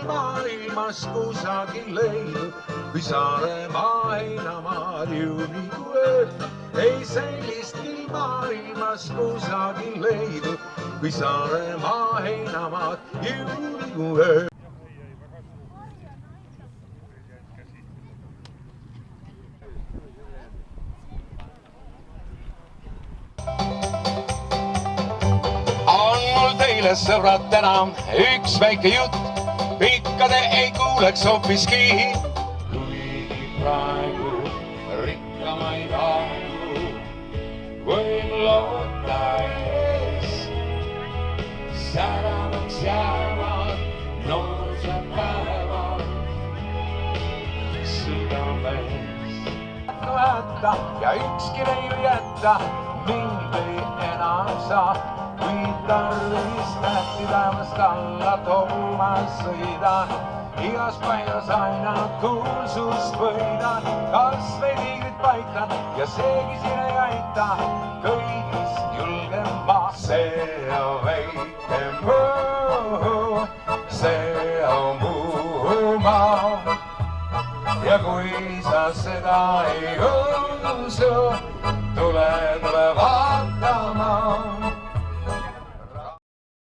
maailmas kusagil leidub, kui Saaremaa heinamaal juunikuu ööd. Ei sellistki maailmas kusagil leidub, kui Saaremaa heinamaal juunikuu ööd. Teile sõbrad täna üks väike jutt, pikka te ei kuuleks hoopiski. Kuigi praegu rikkamaid aegu võin loota ees, säravaks jäävad noorused päevad südames. Hätta ja ükski neil jätta, mind ei enam saa. Kui tarvis tähti taevast alla toomas sõidan, igas paigas aina kuulsust võidan. Kas või tiigrit paikan ja seegi siin ei aita, kõigist julgen ma. See on väike Muhu, see on Muhumaa. Ja kui sa seda ei usu, tule vaatama.